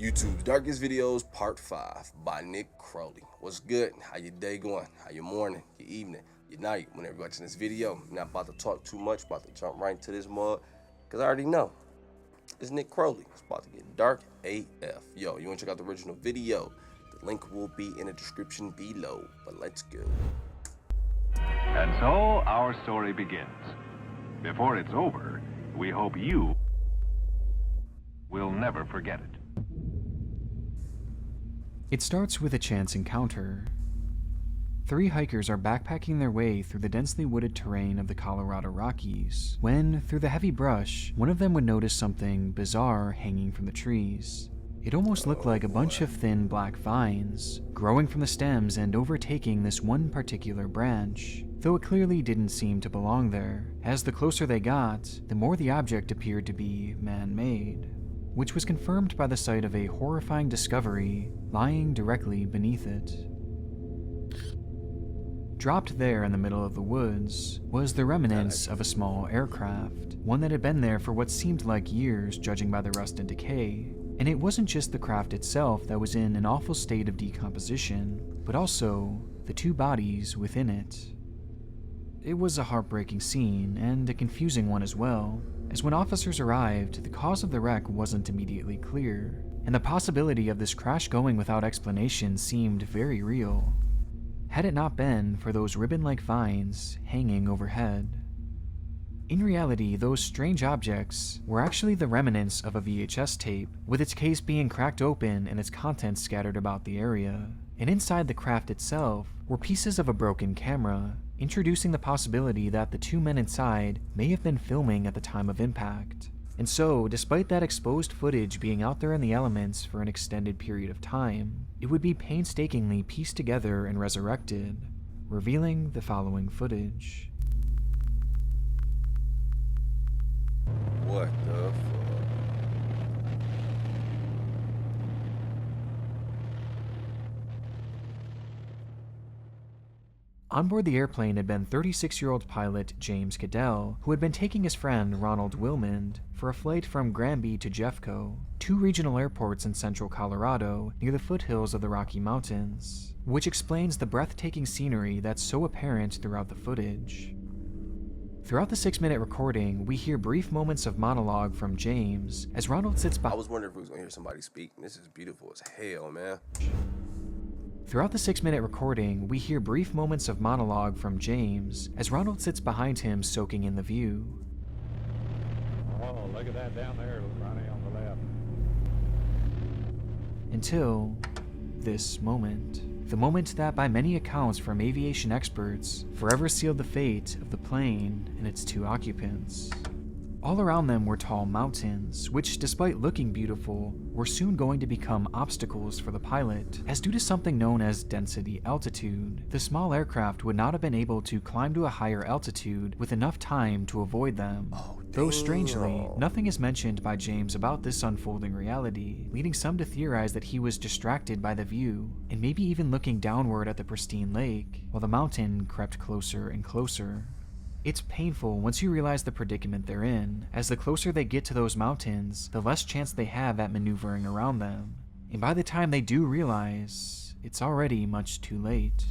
YouTube's Darkest Videos Part 5 by Nick Crowley. What's good? How your day going? How your morning, your evening, your night, whenever you're watching this video? I'm not about to talk too much, about to jump right into this mug, because I already know. It's Nick Crowley. It's about to get dark AF. Yo, you want to check out the original video? The link will be in the description below, but let's go. And so our story begins. Before it's over, we hope you will never forget it. It starts with a chance encounter. Three hikers are backpacking their way through the densely wooded terrain of the Colorado Rockies, when, through the heavy brush, one of them would notice something bizarre hanging from the trees. It almost looked like a bunch of thin black vines, growing from the stems and overtaking this one particular branch, though it clearly didn't seem to belong there. As the closer they got, the more the object appeared to be man-made, which was confirmed by the sight of a horrifying discovery lying directly beneath it. Dropped there in the middle of the woods was the remnants of a small aircraft, one that had been there for what seemed like years judging by the rust and decay. And it wasn't just the craft itself that was in an awful state of decomposition, but also the two bodies within it. It was a heartbreaking scene, and a confusing one as well, as when officers arrived, the cause of the wreck wasn't immediately clear, and the possibility of this crash going without explanation seemed very real, had it not been for those ribbon-like vines hanging overhead. In reality, those strange objects were actually the remnants of a VHS tape, with its case being cracked open and its contents scattered about the area. And inside the craft itself were pieces of a broken camera, introducing the possibility that the two men inside may have been filming at the time of impact. And so, despite that exposed footage being out there in the elements for an extended period of time, it would be painstakingly pieced together and resurrected, revealing the following footage. What the fuck? On board the airplane had been 36-year-old pilot James Cadell, who had been taking his friend Ronald Wilmond for a flight from Granby to Jeffco, two regional airports in central Colorado near the foothills of the Rocky Mountains, which explains the breathtaking scenery that's so apparent throughout the footage. Throughout the 6-minute recording, we hear brief moments of monologue from James as Ronald sits by. I was wondering if we was gonna hear somebody speak. This is beautiful as hell, man. Throughout the 6-minute recording, we hear brief moments of monologue from James as Ronald sits behind him soaking in the view. Oh, look at that down there, Ronnie, on the left. Until this moment. The moment that, by many accounts from aviation experts, forever sealed the fate of the plane and its two occupants. All around them were tall mountains, which, despite looking beautiful, were soon going to become obstacles for the pilot, as due to something known as density altitude, the small aircraft would not have been able to climb to a higher altitude with enough time to avoid them. Though strangely, nothing is mentioned by James about this unfolding reality, leading some to theorize that he was distracted by the view, and maybe even looking downward at the pristine lake, while the mountain crept closer and closer. It's painful once you realize the predicament they're in, as the closer they get to those mountains, the less chance they have at maneuvering around them. And by the time they do realize, it's already much too late.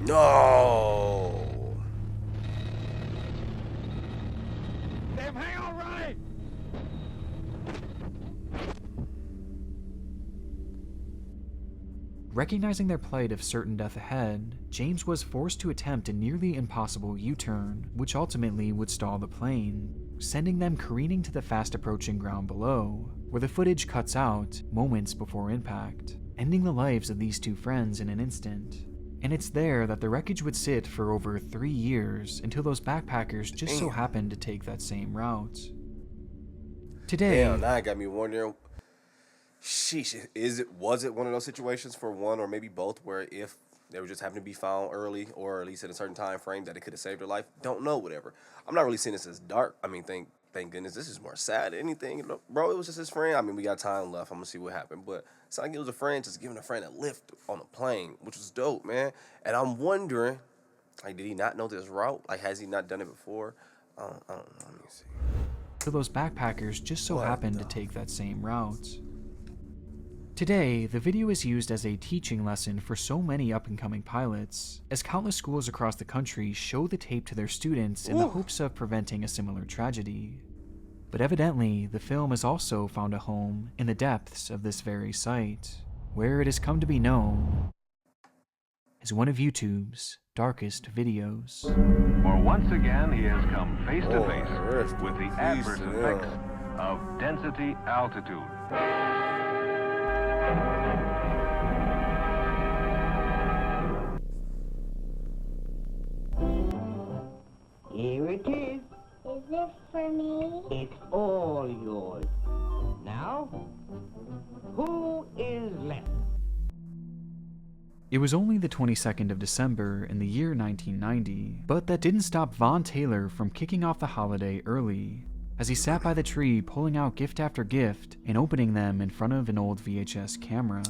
No! Damn, hang on, Ronnie! Recognizing their plight of certain death ahead, James was forced to attempt a nearly impossible U-turn, which ultimately would stall the plane, sending them careening to the fast-approaching ground below, where the footage cuts out moments before impact, ending the lives of these two friends in an instant. And it's there that the wreckage would sit for over 3 years until those backpackers just so happened to take that same route. Today, Damn, now it got me wondering. Sheesh, was it one of those situations for one or maybe both where if they were just happening to be found early or at least in a certain time frame that it could have saved their life? Don't know, whatever. I'm not really seeing this as dark. I mean, think thank goodness this is more sad than anything. Look, bro, it was just his friend. I mean, we got time left. I'm gonna see what happened. But it's like it was a friend just giving a friend a lift on a plane, which was dope, man. And I'm wondering, like, did he not know this route? Like, has he not done it before? I don't know. Let me see. So those backpackers just so What happened to the take that same route. Today, the video is used as a teaching lesson for so many up-and-coming pilots, as countless schools across the country show the tape to their students in the hopes of preventing a similar tragedy. But evidently, the film has also found a home in the depths of this very site, where it has come to be known as one of YouTube's darkest videos. For once again, he has come face to Oh, face rest with the in peace adverse to them. effects of density altitude. Here it is. Is this for me? It's all yours. Now, who is left? It was only the 22nd of December in the year 1990, but that didn't stop Vaughn Taylor from kicking off the holiday early, as he sat by the tree pulling out gift after gift and opening them in front of an old VHS camera.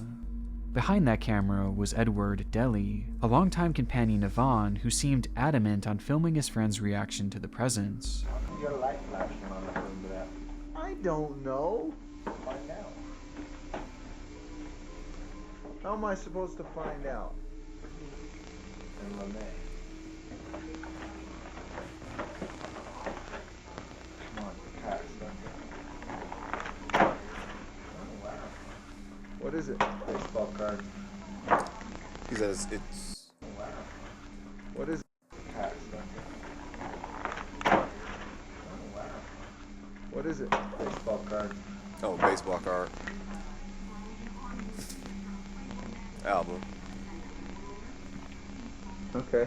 Behind that camera was Edward Deli, a longtime companion of Vaughn who seemed adamant on filming his friend's reaction to the presents. You got a light flashing on the front of that. I don't know. Find out. How am I supposed to find out? And Lene. Come on, pass. Oh, wow. What is it? Baseball card. He says it's Oh, wow. What is it? Pass. Oh, wow. What is it? Baseball card. oh, baseball card. Album. Okay.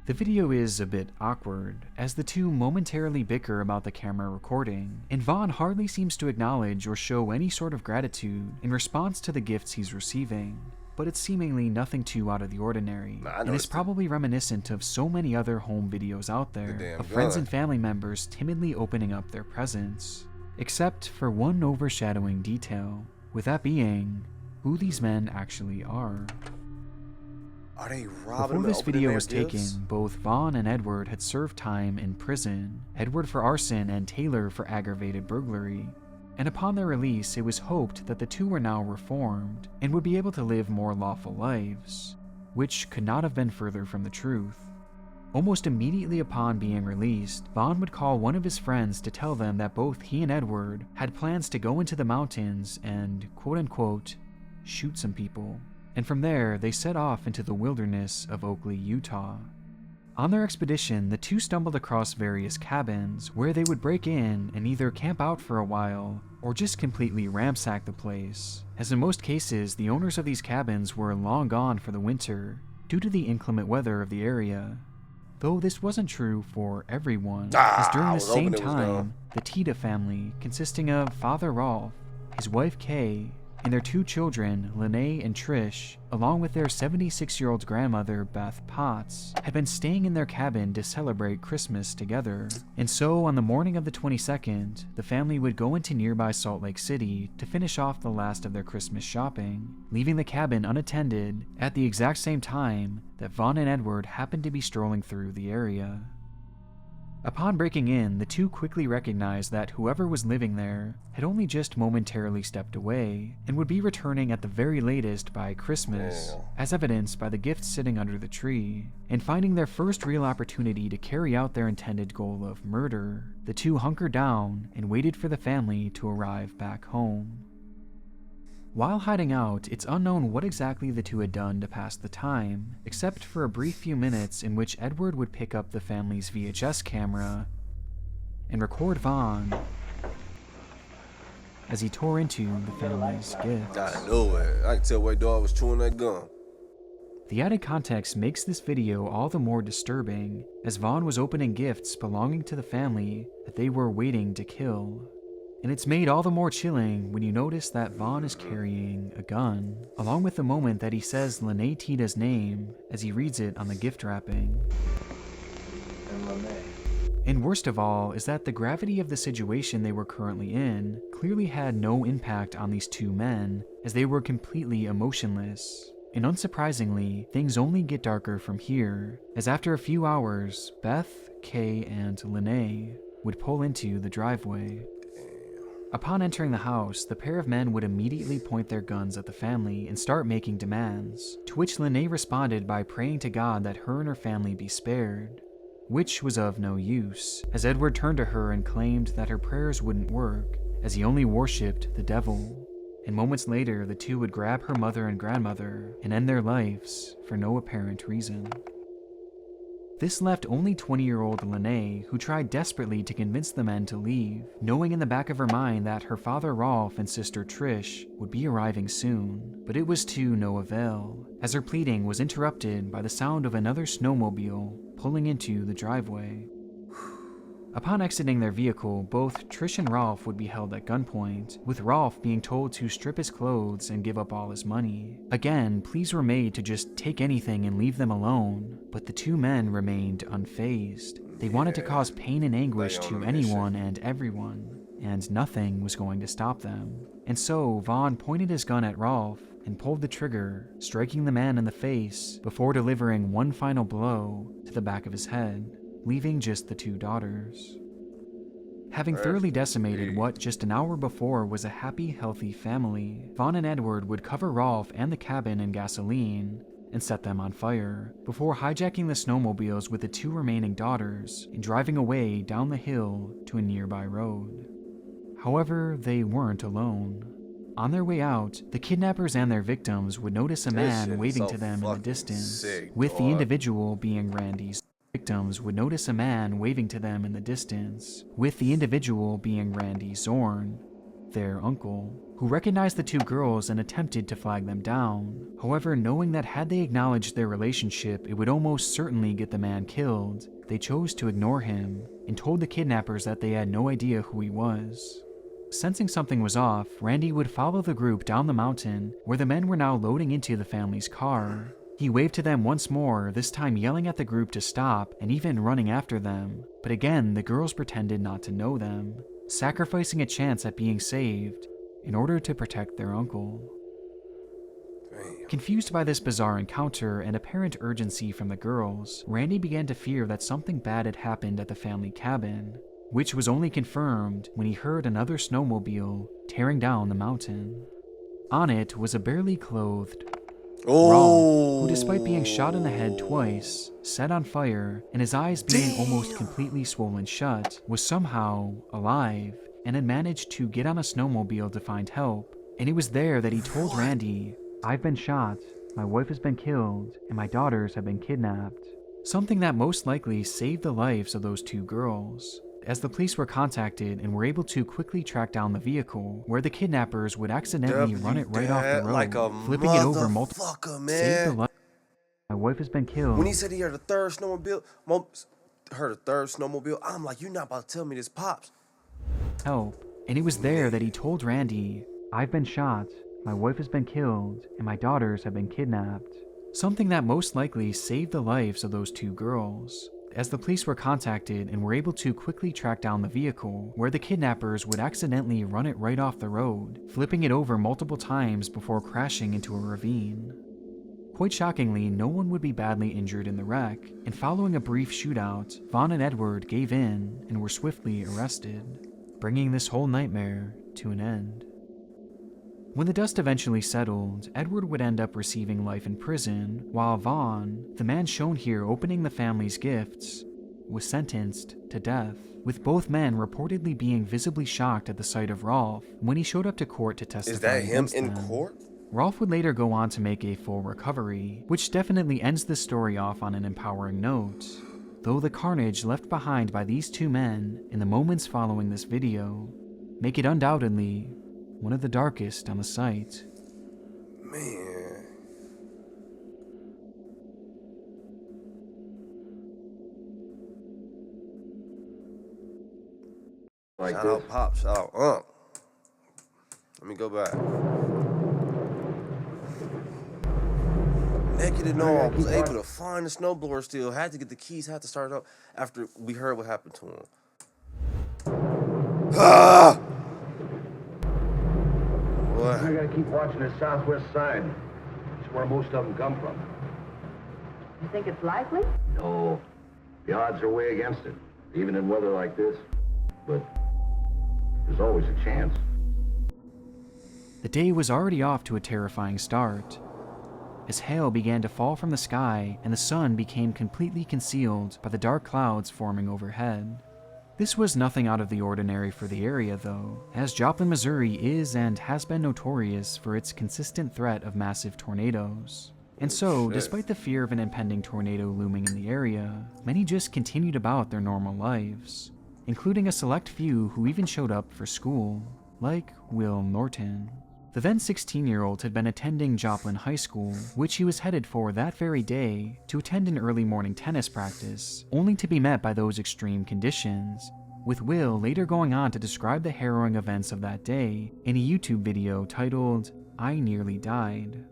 The video is a bit awkward, as the two momentarily bicker about the camera recording, and Vaughn hardly seems to acknowledge or show any sort of gratitude in response to the gifts he's receiving. But it's seemingly nothing too out of the ordinary, Nah, I and is noticed it. probably reminiscent of so many other home videos out there damn of friends gun. and family members timidly opening up their presents. Except for one overshadowing detail, with that being who these men actually are. Are they robbing Before them and this opening video their was gifts? taken, both Vaughn and Edward had served time in prison, Edward for arson and Taylor for aggravated burglary. And upon their release, it was hoped that the two were now reformed and would be able to live more lawful lives, which could not have been further from the truth. Almost immediately upon being released, Vaughn would call one of his friends to tell them that both he and Edward had plans to go into the mountains and, quote-unquote, shoot some people. And from there, they set off into the wilderness of Oakley, Utah. On their expedition, the two stumbled across various cabins where they would break in and either camp out for a while or just completely ransack the place, as in most cases, the owners of these cabins were long gone for the winter due to the inclement weather of the area. Though this wasn't true for everyone, as during I the was same hoping it was time, gone. the Tita family, consisting of Father Rolf, his wife Kay, and their two children, Lene and Trish, along with their 76-year-old grandmother, Beth Potts, had been staying in their cabin to celebrate Christmas together. And so, on the morning of the 22nd, the family would go into nearby Salt Lake City to finish off the last of their Christmas shopping, leaving the cabin unattended at the exact same time that Vaughn and Edward happened to be strolling through the area. Upon breaking in, the two quickly recognized that whoever was living there had only just momentarily stepped away and would be returning at the very latest by Christmas, Damn. as evidenced by the gifts sitting under the tree. And finding their first real opportunity to carry out their intended goal of murder, the two hunkered down and waited for the family to arrive back home. While hiding out, it's unknown what exactly the two had done to pass the time, except for a brief few minutes in which Edward would pick up the family's VHS camera and record Vaughn as he tore into the family's gifts. I know it. I can tell White Dog was chewing that gum. The added context makes this video all the more disturbing, as Vaughn was opening gifts belonging to the family that they were waiting to kill. And it's made all the more chilling when you notice that Vaughn is carrying a gun, along with the moment that he says Lene Tita's name as he reads it on the gift wrapping. And Lene. And worst of all is that the gravity of the situation they were currently in clearly had no impact on these two men, as they were completely emotionless. And unsurprisingly, things only get darker from here, as after a few hours, Beth, Kay, and Lene would pull into the driveway. Upon entering the house, the pair of men would immediately point their guns at the family and start making demands, to which Lene responded by praying to God that her and her family be spared, which was of no use, as Edward turned to her and claimed that her prayers wouldn't work, as he only worshipped the devil. And moments later, the two would grab her mother and grandmother and end their lives for no apparent reason. This left only 20-year-old Lene, who tried desperately to convince the men to leave, knowing in the back of her mind that her father Rolf and sister Trish would be arriving soon. But it was to no avail, as her pleading was interrupted by the sound of another snowmobile pulling into the driveway. Upon exiting their vehicle, both Trish and Rolf would be held at gunpoint, with Rolf being told to strip his clothes and give up all his money. Again, pleas were made to just take anything and leave them alone, but the two men remained unfazed. They wanted to cause pain and anguish to anyone and everyone, and nothing was going to stop them. And so, Vaughn pointed his gun at Rolf and pulled the trigger, striking the man in the face before delivering one final blow to the back of his head, leaving just the two daughters. Having thoroughly decimated what just an hour before was a happy, healthy family, Vaughn and Edward would cover Rolf and the cabin in gasoline and set them on fire, before hijacking the snowmobiles with the two remaining daughters and driving away down the hill to a nearby road. However, they weren't alone. On their way out, the kidnappers and their victims would notice a man waving to them in the distance, with the individual being Randy's. Victims would notice a man waving to them in the distance, with the individual being Randy Zorn, their uncle, who recognized the two girls and attempted to flag them down. However, knowing that had they acknowledged their relationship, it would almost certainly get the man killed, they chose to ignore him and told the kidnappers that they had no idea who he was. Sensing something was off, Randy would follow the group down the mountain, where the men were now loading into the family's car. He waved to them once more, this time yelling at the group to stop and even running after them, but again the girls pretended not to know them, sacrificing a chance at being saved in order to protect their uncle. Confused by this bizarre encounter and apparent urgency from the girls, Randy began to fear that something bad had happened at the family cabin, which was only confirmed when he heard another snowmobile tearing down the mountain. On it was a barely clothed Rolf, who despite being shot in the head twice, set on fire, and his eyes being almost completely swollen shut, was somehow alive and had managed to get on a snowmobile to find help. And it was there that he told Randy, "I've been shot, my wife has been killed, and my daughters have been kidnapped." Something that most likely saved the lives of those two girls, as the police were contacted and were able to quickly track down the vehicle, where the kidnappers would accidentally run it right off the road, like a flipping it over multiple motherfucker, save the man. life. My wife has been killed. When he said he heard a third snowmobile, I'm like, you're not about to tell me this, Pops. Help. And it was there that he told Randy, "I've been shot, my wife has been killed, and my daughters have been kidnapped." Something that most likely saved the lives of those two girls, as the police were contacted and were able to quickly track down the vehicle, where the kidnappers would accidentally run it right off the road, flipping it over multiple times before crashing into a ravine. Quite shockingly, no one would be badly injured in the wreck, and following a brief shootout, Vaughn and Edward gave in and were swiftly arrested, bringing this whole nightmare to an end. When the dust eventually settled, Edward would end up receiving life in prison, while Vaughn, the man shown here opening the family's gifts, was sentenced to death, with both men reportedly being visibly shocked at the sight of Rolf when he showed up to court to testify. Is that him against in them. court? Rolf would later go on to make a full recovery, which definitely ends the story off on an empowering note, though the carnage left behind by these two men in the moments following this video make it undoubtedly one of the darkest on the site. Man. Like Shout this. out Pop, shout out Unc. Let me go back. naked and all, was able to find the snowblower still, had to get the keys, had to start it up after we heard what happened to him. Ah! What? I gotta keep watching the southwest side. It's where most of them come from. You think it's likely? No. The odds are way against it, even in weather like this. But there's always a chance. The day was already off to a terrifying start, as hail began to fall from the sky and the sun became completely concealed by the dark clouds forming overhead. This was nothing out of the ordinary for the area though, as Joplin, Missouri is and has been notorious for its consistent threat of massive tornadoes. And so, despite the fear of an impending tornado looming in the area, many just continued about their normal lives, including a select few who even showed up for school, like Will Norton. The then 16-year-old had been attending Joplin High School, which he was headed for that very day to attend an early morning tennis practice, only to be met by those extreme conditions, with Will later going on to describe the harrowing events of that day in a YouTube video titled, "I Nearly Died."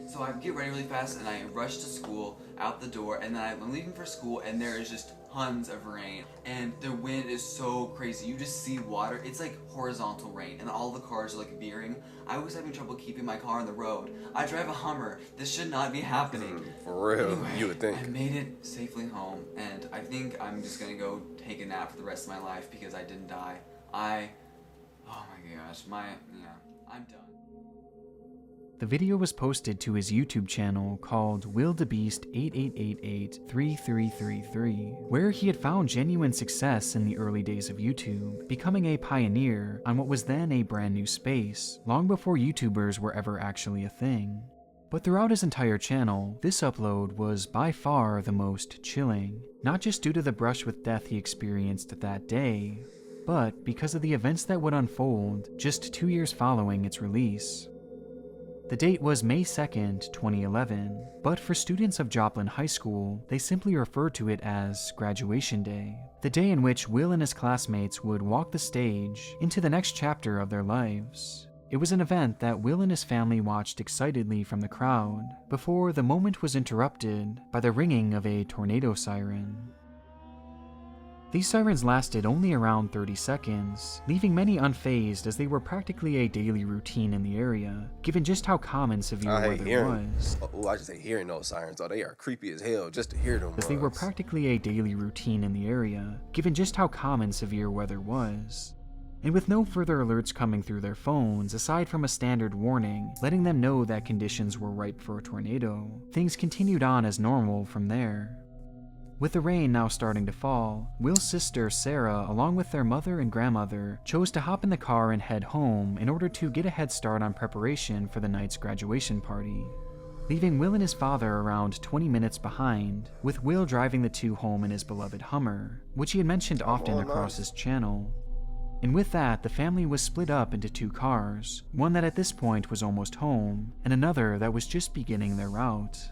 So I get ready really fast and I rush to school, out the door, and then I'm leaving for school and there is just tons of rain. And the wind is so crazy. You just see water. It's like horizontal rain and all the cars are like veering. I was having trouble keeping my car on the road. I drive a Hummer. This should not be happening. For real, anyway, you would think. I made it safely home and I think I'm just gonna go take a nap for the rest of my life because I didn't die. Oh my gosh, I'm done. The video was posted to his YouTube channel called WillDeBeast88883333, where he had found genuine success in the early days of YouTube, becoming a pioneer on what was then a brand new space, long before YouTubers were ever actually a thing. But throughout his entire channel, this upload was by far the most chilling, not just due to the brush with death he experienced that day, but because of the events that would unfold just 2 years following its release. The date was May 2nd, 2011, but for students of Joplin High School, they simply referred to it as Graduation Day, the day in which Will and his classmates would walk the stage into the next chapter of their lives. It was an event that Will and his family watched excitedly from the crowd, before the moment was interrupted by the ringing of a tornado siren. These sirens lasted only around 30 seconds, leaving many unfazed as they were practically a daily routine in the area, given just how common severe weather was. Oh, I just hate hearing those sirens, though. They are creepy as hell just to hear them. As they were practically a daily routine in the area, given just how common severe weather was. And with no further alerts coming through their phones, aside from a standard warning letting them know that conditions were ripe for a tornado, things continued on as normal from there. With the rain now starting to fall, Will's sister, Sarah, along with their mother and grandmother, chose to hop in the car and head home in order to get a head start on preparation for the night's graduation party, leaving Will and his father around 20 minutes behind, with Will driving the two home in his beloved Hummer, which he had mentioned often across his channel. And with that, the family was split up into two cars, one that at this point was almost home, and another that was just beginning their route.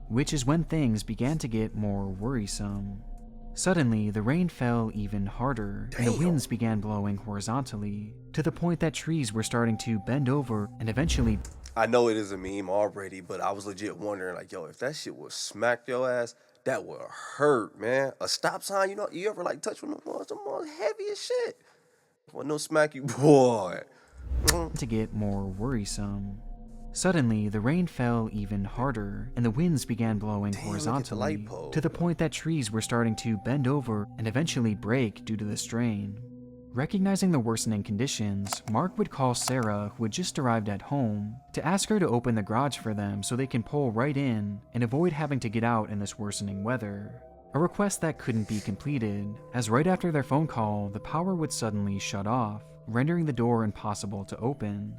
Which is when things began to get more worrisome. Suddenly, the rain fell even harder, and the winds began blowing horizontally, to the point that trees were starting to bend over and eventually... I know it is a meme already, but I was legit wondering, like, yo, if that shit would smack your ass, that would hurt, man. A stop sign, you know, you ever, like, touch one of the more heavy as shit? Well, no smack you, boy. To get more worrisome. Suddenly, the rain fell even harder, and the winds began blowing horizontally, to the point that trees were starting to bend over and eventually break due to the strain. Recognizing the worsening conditions, Mark would call Sarah, who had just arrived at home, to ask her to open the garage for them so they can pull right in and avoid having to get out in this worsening weather. A request that couldn't be completed, as right after their phone call, the power would suddenly shut off, rendering the door impossible to open.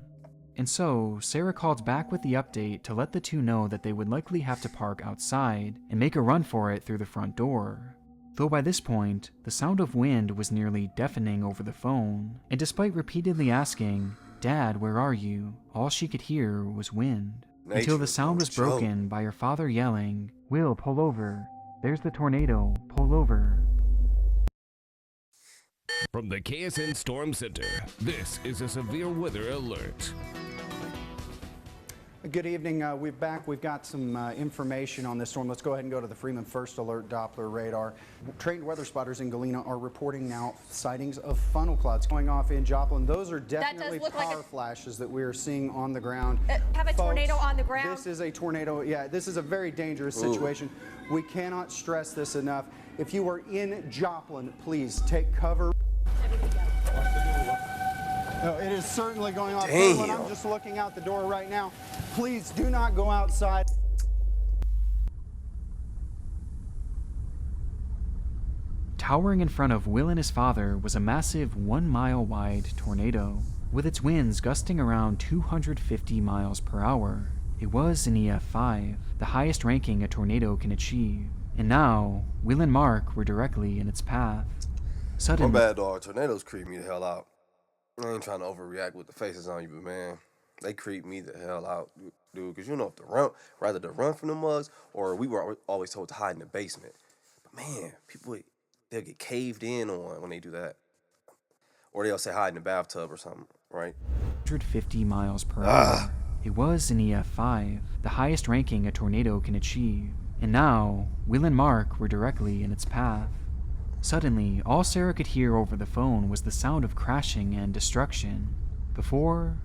And so, Sarah called back with the update to let the two know that they would likely have to park outside and make a run for it through the front door. Though by this point, the sound of wind was nearly deafening over the phone, and despite repeatedly asking, "Dad, where are you?" all she could hear was wind. Until the sound was broken by her father yelling, "Will, pull over. There's the tornado. Pull over." From the KSN Storm Center, this is a severe weather alert. Good evening. We've got some information on this storm. Let's go ahead and go to the Freeman First Alert Doppler radar. Trained weather spotters in Galena are reporting now sightings of funnel clouds going off in Joplin. Those are definitely power flashes that we are seeing on the ground. Have a tornado on the ground? This is a tornado. Yeah, this is a very dangerous situation. We cannot stress this enough. If you are in Joplin, please take cover. No, it is certainly going off. I'm just looking out the door right now. Please do not go outside. Towering in front of Will and his father was a massive 1-mile-wide tornado, with its winds gusting around 250 miles per hour. It was an EF5, the highest ranking a tornado can achieve, and now Will and Mark were directly in its path. Suddenly, my bad, dog. Tornadoes creep me the hell out. I ain't trying to overreact with the faces on you, but man, they creep me the hell out, dude. Because you know, if to run, rather to run from the mugs, or we were always told to hide in the basement. But man, people, they'll get caved in on when they do that. Or they'll say hide in the bathtub or something, right? 150 miles per hour. It was an EF5, the highest ranking a tornado can achieve. And now, Will and Mark were directly in its path. Suddenly, all Sarah could hear over the phone was the sound of crashing and destruction, before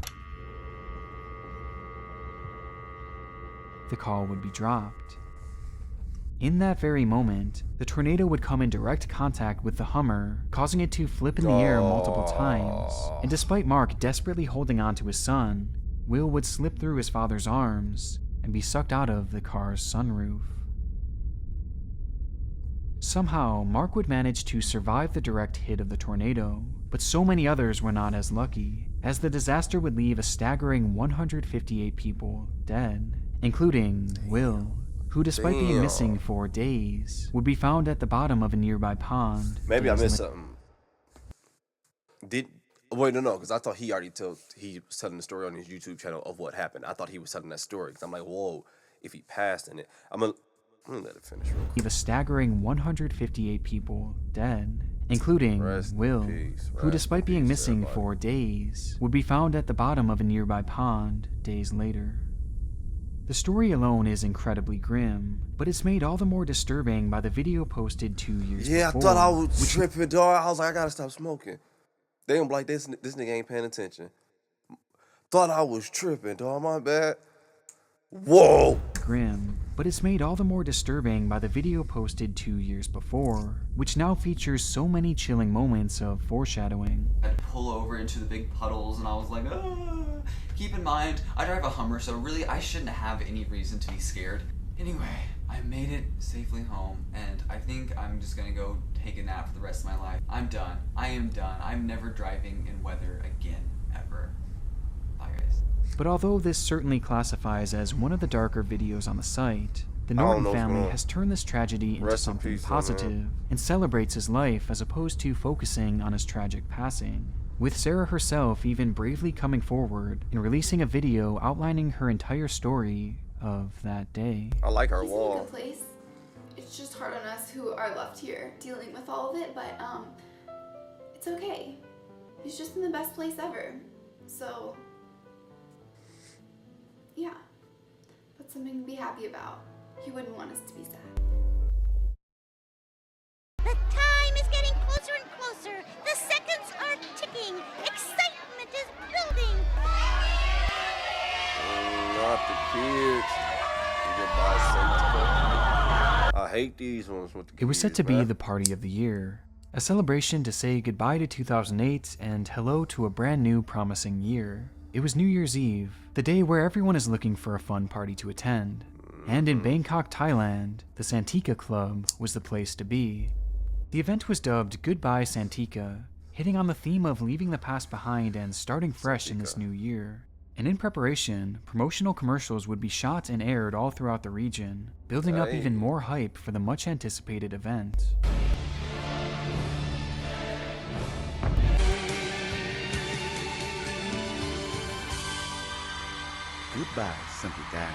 the call would be dropped. In that very moment, the tornado would come in direct contact with the Hummer, causing it to flip in the air multiple times, and despite Mark desperately holding on to his son, Will would slip through his father's arms and be sucked out of the car's sunroof. Somehow, Mark would manage to survive the direct hit of the tornado, but so many others were not as lucky, as the disaster would leave a staggering 158 people dead, including Will, who despite being missing for days, would be found at the bottom of a nearby pond. Maybe I missed something. Wait, no, because I thought he was telling the story on his YouTube channel of what happened. I thought he was telling that story, because I'm like, whoa, if he passed in it. I'm gonna let it finish real quick. Leave a staggering 158 people dead, including Will, who despite being missing for days, would be found at the bottom of a nearby pond days later. The story alone is incredibly grim, but it's made all the more disturbing by the video posted 2 years before. Yeah, I thought I was tripping, dog. I was like, I gotta stop smoking. They gonna be like, this nigga ain't paying attention. Thought I was tripping, dog. My bad. Whoa! Grim, but it's made all the more disturbing by the video posted 2 years before, which now features so many chilling moments of foreshadowing. I'd pull over into the big puddles and I was like, ah. Keep in mind, I drive a Hummer, so really I shouldn't have any reason to be scared. Anyway, I made it safely home, and I think I'm just gonna go take a nap for the rest of my life. I'm done. I am done. I'm never driving in weather again, ever. Bye, guys. But although this certainly classifies as one of the darker videos on the site, the Norton family has turned this tragedy into something positive and celebrates his life as opposed to focusing on his tragic passing, with Sarah herself even bravely coming forward and releasing a video outlining her entire story of that day. I like our wall. He's in a good place. It's just hard on us who are left here dealing with all of it, but it's okay. He's just in the best place ever. So yeah, that's something to be happy about. He wouldn't want us to be sad. The time is getting closer and closer. The seconds are ticking. Excitement is building. Not the kids. I hate these ones with the kids. It was set to be the party of the year, a celebration to say goodbye to 2008 and hello to a brand new promising year. It was New Year's Eve, the day where everyone is looking for a fun party to attend. And in Bangkok, Thailand, the Santika Club was the place to be. The event was dubbed Goodbye Santika, hitting on the theme of leaving the past behind and starting fresh in this new year. And in preparation, promotional commercials would be shot and aired all throughout the region, building up even more hype for the much anticipated event. Goodbye, Santika.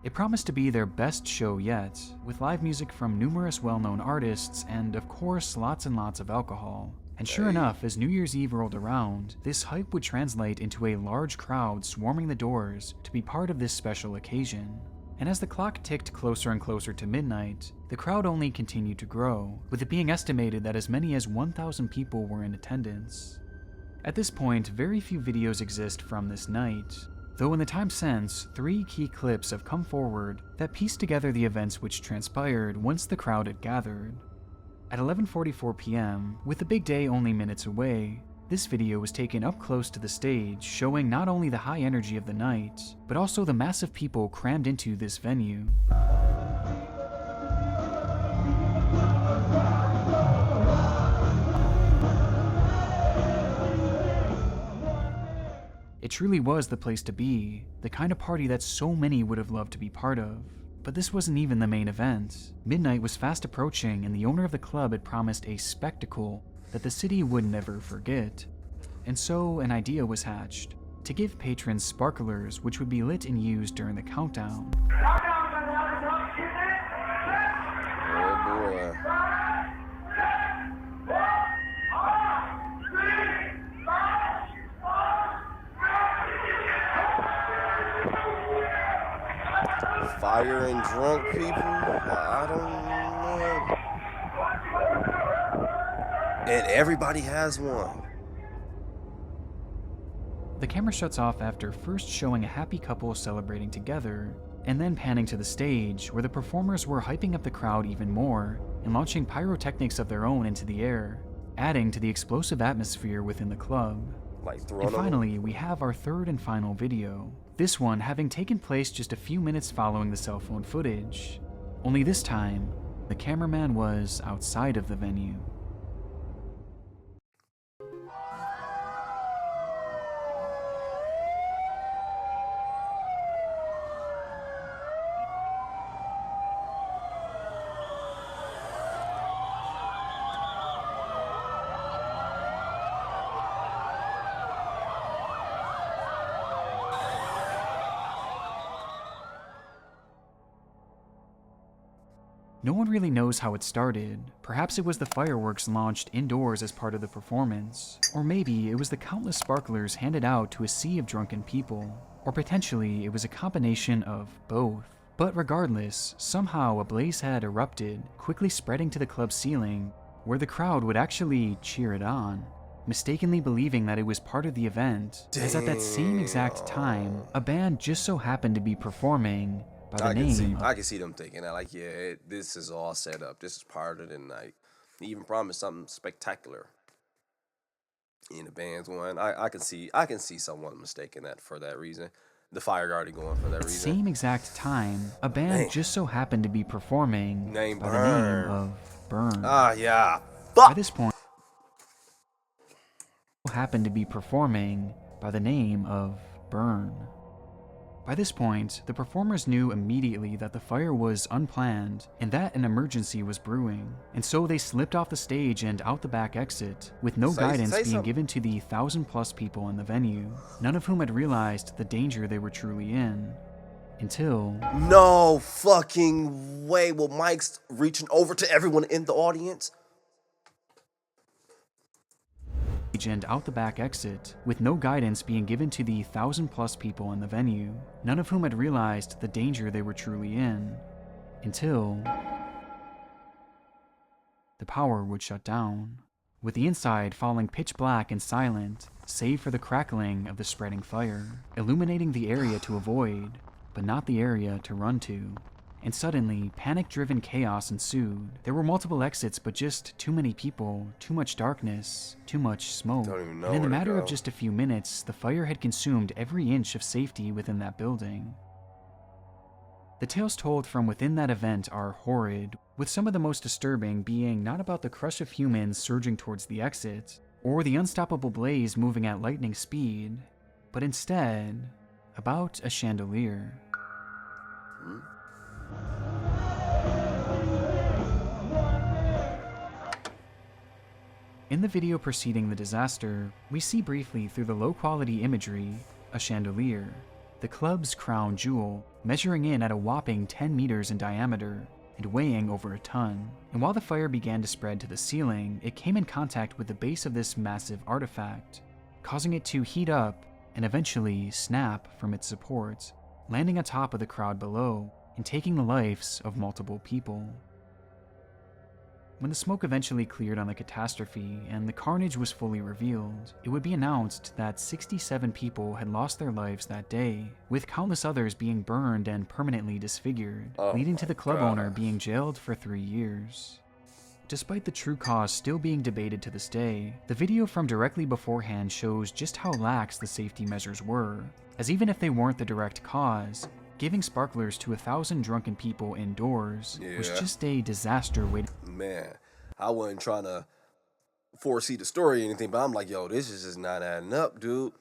It promised to be their best show yet, with live music from numerous well-known artists and, of course, lots and lots of alcohol. And sure enough, as New Year's Eve rolled around, this hype would translate into a large crowd swarming the doors to be part of this special occasion. And as the clock ticked closer and closer to midnight, the crowd only continued to grow, with it being estimated that as many as 1,000 people were in attendance. At this point, very few videos exist from this night, though in the time since, 3 key clips have come forward that piece together the events which transpired once the crowd had gathered. At 11:44 p.m., with the big day only minutes away, this video was taken up close to the stage, showing not only the high energy of the night, but also the massive people crammed into this venue. It truly was the place to be, the kind of party that so many would have loved to be part of. But this wasn't even the main event. Midnight was fast approaching, and the owner of the club had promised a spectacle that the city would never forget. And so an idea was hatched, to give patrons sparklers which would be lit and used during the countdown. Oh boy. Fire and drunk people? I don't know. And everybody has one. The camera shuts off after first showing a happy couple celebrating together, and then panning to the stage where the performers were hyping up the crowd even more and launching pyrotechnics of their own into the air, adding to the explosive atmosphere within the club. And finally, we have our third and final video. This one having taken place just a few minutes following the cell phone footage. Only this time, the cameraman was outside of the venue. No one really knows how it started. Perhaps it was the fireworks launched indoors as part of the performance, or maybe it was the countless sparklers handed out to a sea of drunken people, or potentially it was a combination of both. But regardless, somehow a blaze had erupted, quickly spreading to the club's ceiling, where the crowd would actually cheer it on, mistakenly believing that it was part of the event, as at that same exact time, a band just so happened to be performing by the name. I can see them thinking that, like, yeah, this is all set up. This is part of the night. He even promised something spectacular in the band's one. I can see someone mistaking that for that reason. The fire guard going for that reason. Same exact time, a band just so happened to be performing by the name of Burn. Ah, yeah. By this point, happened to be performing by the name of Burn. By this point, the performers knew immediately that the fire was unplanned and that an emergency was brewing, and so they slipped off the stage and out the back exit, with no guidance being given to the 1,000+ people in the venue, none of whom had realized the danger they were truly in. Until... No fucking way. Well, Mike's reaching over to everyone in the audience. And out the back exit, with no guidance being given to the 1,000+ people in the venue, none of whom had realized the danger they were truly in, until the power would shut down, with the inside falling pitch black and silent, save for the crackling of the spreading fire, illuminating the area to avoid, but not the area to run to. And suddenly, panic-driven chaos ensued. There were multiple exits, but just too many people, too much darkness, too much smoke. And in the matter of just a few minutes, the fire had consumed every inch of safety within that building. The tales told from within that event are horrid, with some of the most disturbing being not about the crush of humans surging towards the exit, or the unstoppable blaze moving at lightning speed, but instead, about a chandelier. In the video preceding the disaster, we see briefly through the low-quality imagery a chandelier, the club's crown jewel, measuring in at a whopping 10 meters in diameter, and weighing over a ton. And while the fire began to spread to the ceiling, it came in contact with the base of this massive artifact, causing it to heat up and eventually snap from its supports, landing on top of the crowd below and taking the lives of multiple people. When the smoke eventually cleared on the catastrophe and the carnage was fully revealed, it would be announced that 67 people had lost their lives that day, with countless others being burned and permanently disfigured, leading to the club owner being jailed for 3 years. Despite the true cause still being debated to this day, the video from directly beforehand shows just how lax the safety measures were, as even if they weren't the direct cause, giving sparklers to 1,000 drunken people indoors was just a disaster waiting. Man, I wasn't trying to foresee the story or anything, but I'm like, yo, this is just not adding up, dude.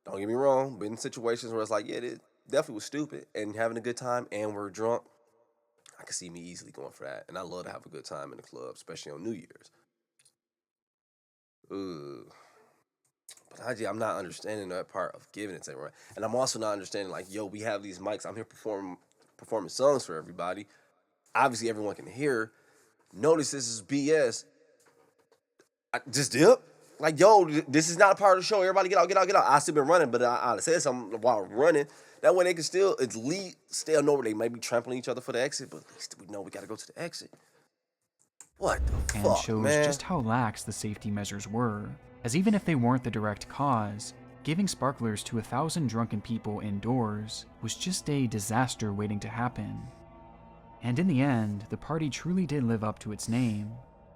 Don't get me wrong, been in situations where it's like, yeah, it definitely was stupid and having a good time and we're drunk. I could see me easily going for that. And I love to have a good time in the club, especially on New Year's. Ugh. But I'm not understanding that part of giving it to everyone. And I'm also not understanding, like, yo, we have these mics. I'm here performing songs for everybody. Obviously, everyone can hear. Notice this is BS. Just dip. Like, yo, this is not a part of the show. Everybody get out. I still been running, but I said something while running. That way they can still, at least still know where they may be trampling each other for the exit, but at least we know we got to go to the exit. What the fuck, and shows man? Just how lax the safety measures were, as even if they weren't the direct cause, giving sparklers to 1,000 drunken people indoors was just a disaster waiting to happen. And in the end, the party truly did live up to its name.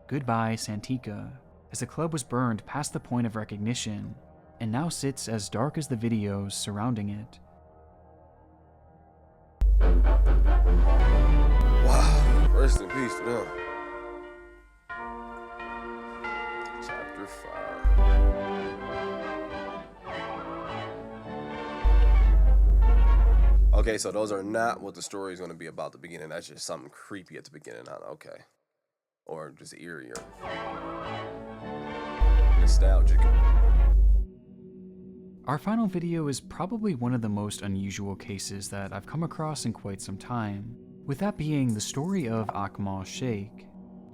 Goodbye, Santika, as the club was burned past the point of recognition, and now sits as dark as the videos surrounding it. Wow, rest in peace to them. Chapter 5. Okay, so those are not what the story is going to be about at the beginning. That's just something creepy at the beginning. Okay. Or just eerie or nostalgic. Our final video is probably one of the most unusual cases that I've come across in quite some time, with that being the story of Akmal Sheikh.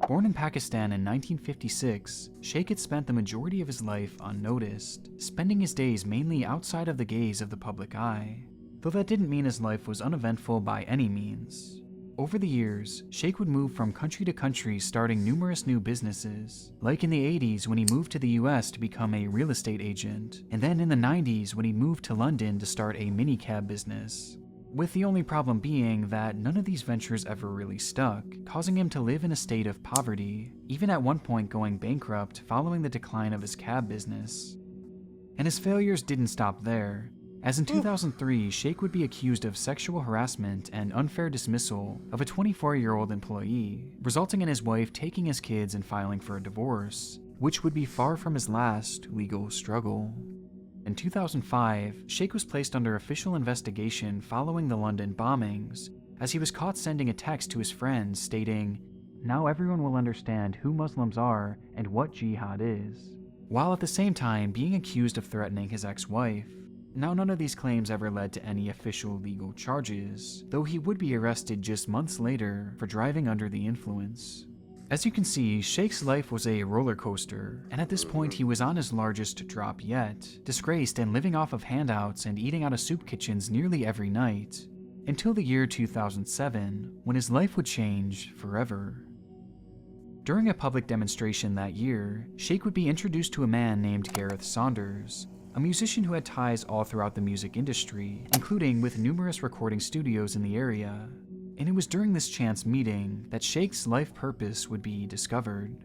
Born in Pakistan in 1956, Sheikh had spent the majority of his life unnoticed, spending his days mainly outside of the gaze of the public eye, though that didn't mean his life was uneventful by any means. Over the years, Sheikh would move from country to country, starting numerous new businesses, like in the 80s when he moved to the US to become a real estate agent, and then in the 90s when he moved to London to start a minicab business. With the only problem being that none of these ventures ever really stuck, causing him to live in a state of poverty, even at one point going bankrupt following the decline of his cab business. And his failures didn't stop there, as in 2003, Sheikh would be accused of sexual harassment and unfair dismissal of a 24-year-old employee, resulting in his wife taking his kids and filing for a divorce, which would be far from his last legal struggle. In 2005, Sheikh was placed under official investigation following the London bombings, as he was caught sending a text to his friends stating, "Now everyone will understand who Muslims are and what jihad is," while at the same time being accused of threatening his ex-wife. Now, none of these claims ever led to any official legal charges, though he would be arrested just months later for driving under the influence. As you can see, Sheikh's life was a roller coaster, and at this point he was on his largest drop yet, disgraced and living off of handouts and eating out of soup kitchens nearly every night, until the year 2007, when his life would change forever. During a public demonstration that year, Sheikh would be introduced to a man named Gareth Saunders, a musician who had ties all throughout the music industry, including with numerous recording studios in the area. And it was during this chance meeting that Sheikh's life purpose would be discovered.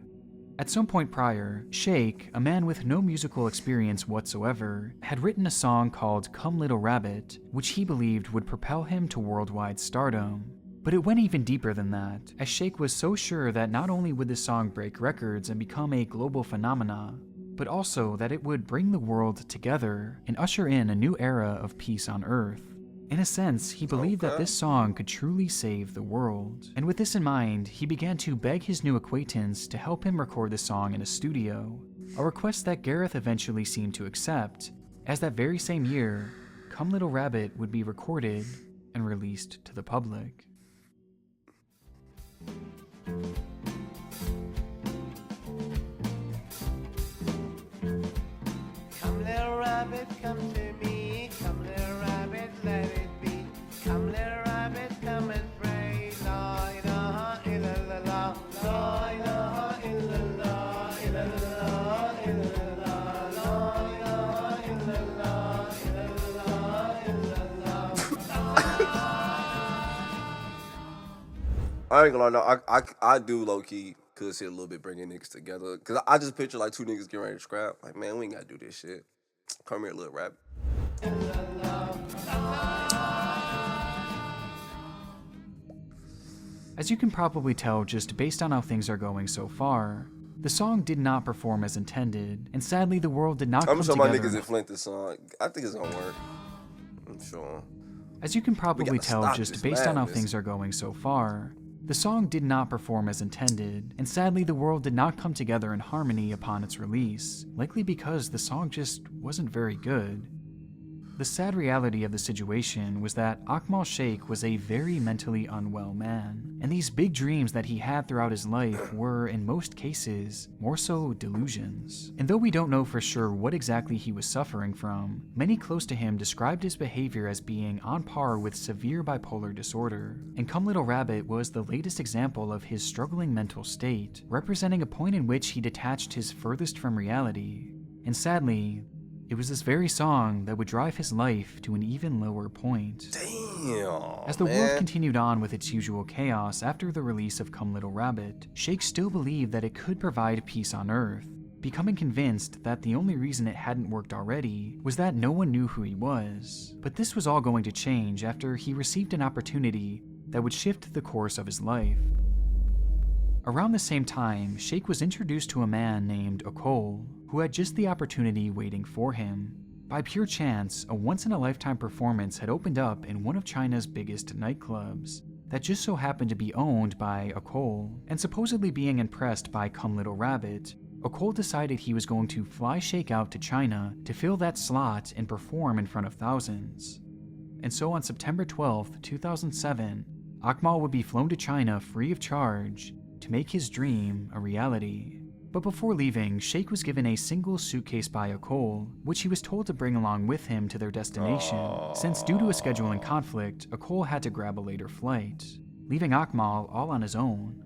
At some point prior, Sheikh, a man with no musical experience whatsoever, had written a song called "Come Little Rabbit," which he believed would propel him to worldwide stardom. But it went even deeper than that, as Sheikh was so sure that not only would this song break records and become a global phenomena, but also that it would bring the world together and usher in a new era of peace on Earth. In a sense, he believed that this song could truly save the world. And with this in mind, he began to beg his new acquaintance to help him record the song in a studio, a request that Gareth eventually seemed to accept, as that very same year, "Come Little Rabbit" would be recorded and released to the public. Come little rabbit, come to me. Come little rabbit, let it be. Come little rabbit, come and pray. La ilaha illallah. La ilaha illallah. Illallah, illallah. La ilaha illallah. Illallah, illallah. I ain't gonna lie, no, I do low key could see a little bit bringing niggas together. Cause I just picture like two niggas getting ready to scrap. Like, man, we ain't gotta do this shit. Come here, little rabbit. As you can probably tell just based on how things are going so far, the song did not perform as intended, and sadly the world did not come I'm sure my together. niggas inflate this song. I think it's gonna work. I'm sure. As you can probably gotta tell stop just this based on how madness. things are going so far, the song did not perform as intended, and sadly the world did not come together in harmony upon its release, likely because the song just wasn't very good. The sad reality of the situation was that Akmal Sheikh was a very mentally unwell man, and these big dreams that he had throughout his life were, in most cases, more so delusions. And though we don't know for sure what exactly he was suffering from, many close to him described his behavior as being on par with severe bipolar disorder, and Come Little Rabbit was the latest example of his struggling mental state, representing a point in which he detached his furthest from reality. And sadly, it was this very song that would drive his life to an even lower point. Damn. As the man. world continued on with its usual chaos after the release of Come Little Rabbit, Sheikh still believed that it could provide peace on Earth, becoming convinced that the only reason it hadn't worked already was that no one knew who he was. But this was all going to change after he received an opportunity that would shift the course of his life. Around the same time, Sheikh was introduced to a man named Okol, who had just the opportunity waiting for him. By pure chance, a once-in-a-lifetime performance had opened up in one of China's biggest nightclubs that just so happened to be owned by Okol, and supposedly being impressed by Come Little Rabbit, Okol decided he was going to fly Sheikh out to China to fill that slot and perform in front of thousands. And so on September 12th, 2007, Akmal would be flown to China free of charge to make his dream a reality. But before leaving, Sheikh was given a single suitcase by Okol, which he was told to bring along with him to their destination, since due to a scheduling conflict, Okol had to grab a later flight, leaving Akmal all on his own.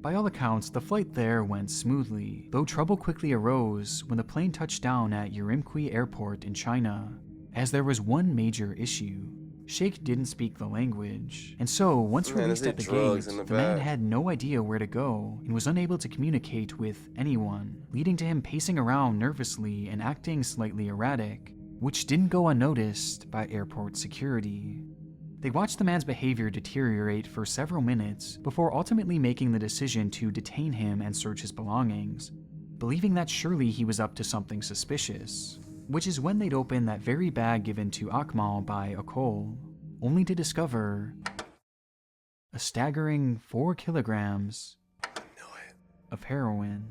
By all accounts, the flight there went smoothly, though trouble quickly arose when the plane touched down at Urumqi Airport in China, as there was one major issue. Sheikh didn't speak the language, and so once released at the gate, the man had no idea where to go and was unable to communicate with anyone, leading to him pacing around nervously and acting slightly erratic, which didn't go unnoticed by airport security. They watched the man's behavior deteriorate for several minutes before ultimately making the decision to detain him and search his belongings, believing that surely he was up to something suspicious. Which is when they'd open that very bag given to Akmal by Okol, only to discover a staggering 4 kilograms of heroin.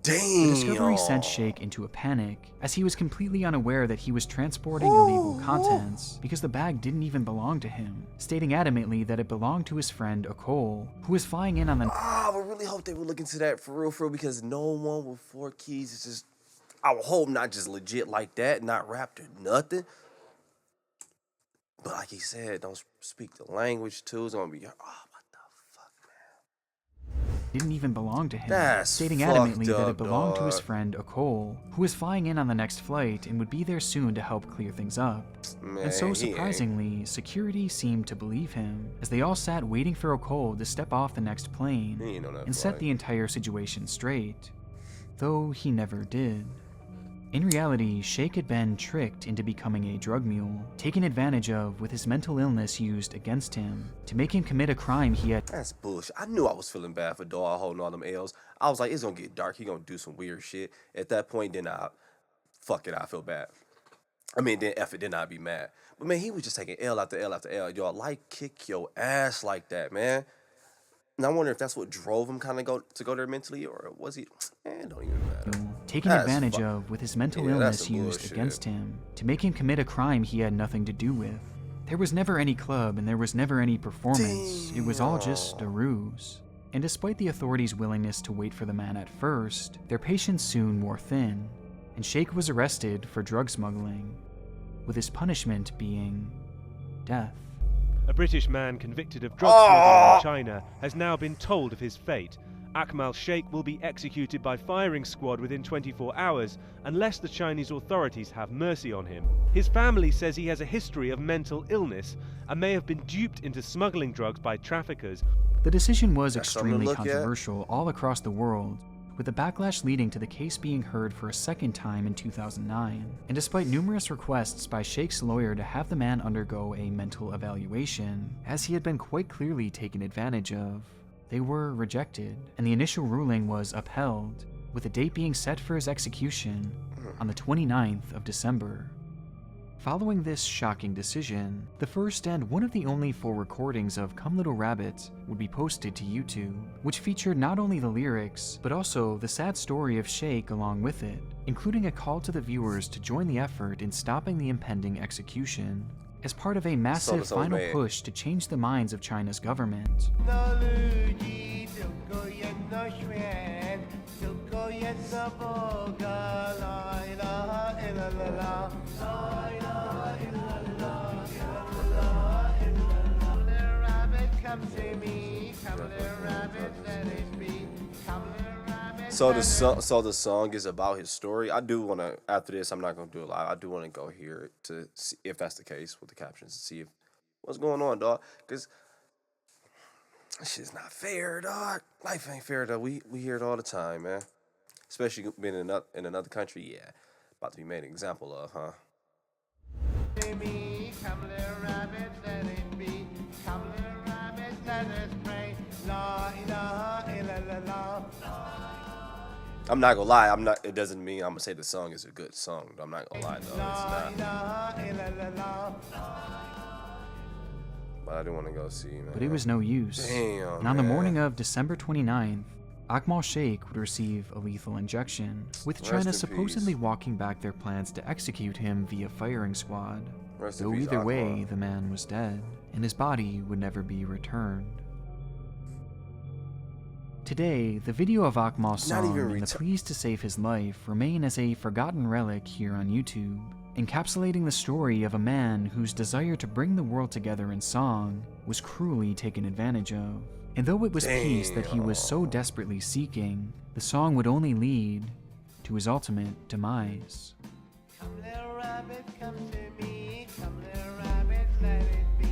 Damn. The discovery sent Sheikh into a panic, as he was completely unaware that he was transporting illegal contents because the bag didn't even belong to him, stating adamantly that it belonged to his friend Okol, who was flying in on the... I would really hope they would look into that for real, because no one with 4 keys is just... I would hope not just legit like that, not wrapped or nothing. But like he said, don't speak the language too. It's gonna be, what the fuck, man? Didn't even belong to him, That's stating fucked adamantly that up, it belonged to his dog. friend Okol, who was flying in on the next flight and would be there soon to help clear things up. Man, And so he ain't. surprisingly, security seemed to believe him, as they all sat waiting for Okol to step off the next plane He ain't on that and set flight. the entire situation straight, though he never did. In reality, Sheikh had been tricked into becoming a drug mule, taken advantage of with his mental illness used against him to make him commit a crime he had... That's bullshit. I knew I was feeling bad for dog holding all them L's. I was like, it's gonna get dark. He gonna do some weird shit. At that point, then fuck it, I feel bad. I mean, then F it, then I'd be mad. But man, he was just taking L after L after L. Y'all, like, kick your ass like that, man. And I wonder if that's what drove him kind of to go there mentally, or was he? Man, it don't even matter. Taken advantage of with his mental illness used against him to make him commit a crime he had nothing to do with. There was never any club and there was never any performance. It was all just a ruse. And despite the authorities' willingness to wait for the man at first, their patience soon wore thin, and Sheikh was arrested for drug smuggling, with his punishment being death. A British man convicted of drug smuggling in China has now been told of his fate. Akmal Sheikh will be executed by firing squad within 24 hours unless the Chinese authorities have mercy on him. His family says he has a history of mental illness and may have been duped into smuggling drugs by traffickers. The decision was extremely controversial all across the world, with the backlash leading to the case being heard for a second time in 2009. And despite numerous requests by Sheikh's lawyer to have the man undergo a mental evaluation, as he had been quite clearly taken advantage of, they were rejected, and the initial ruling was upheld, with a date being set for his execution on the 29th of December. Following this shocking decision, the first and one of the only full recordings of Come Little Rabbit would be posted to YouTube, which featured not only the lyrics, but also the sad story of Sheikh along with it, including a call to the viewers to join the effort in stopping the impending execution, as part of a massive final push to change the minds of China's government. So the song is about his story. I do want to, after this, I'm not going to do it live. I do want to go hear it to see if that's the case with the captions, to see if what's going on, dog. Because this shit's not fair, dog. Life ain't fair, dog. We hear it all the time, man. Especially being in another country, yeah. About to be made an example of, huh? I'm not gonna lie, it doesn't mean I'm gonna say the song is a good song. I'm not gonna lie, though. It's not. But I do want to go see, man. But it was no use. Damn, and on the morning of December 29th, Akmal Sheikh would receive a lethal injection, with China supposedly walking back their plans to execute him via firing squad. Though either way, the man was dead, and his body would never be returned. Today, the video of Akmal's song and the pleas to save his life remain as a forgotten relic here on YouTube, encapsulating the story of a man whose desire to bring the world together in song was cruelly taken advantage of. And though it was peace that he was so desperately seeking, the song would only lead to his ultimate demise. Come little rabbit, come to me. Come little rabbit, let it be.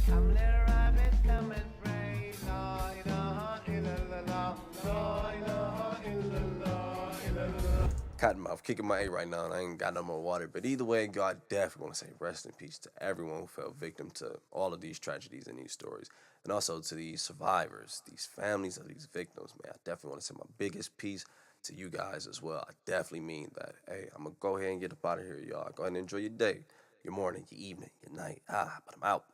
Come little rabbit, come and pray. La ilaha illallah. La ilaha illallah. Cottonmouth kicking my A right now, and I ain't got no more water. But either way, God definitely want to say rest in peace to everyone who fell victim to all of these tragedies and these stories. And also to these survivors, these families of these victims, man. I definitely want to send my biggest peace to you guys as well. I definitely mean that. Hey, I'm going to go ahead and get up out of here, y'all. Go ahead and enjoy your day, your morning, your evening, your night. But I'm out.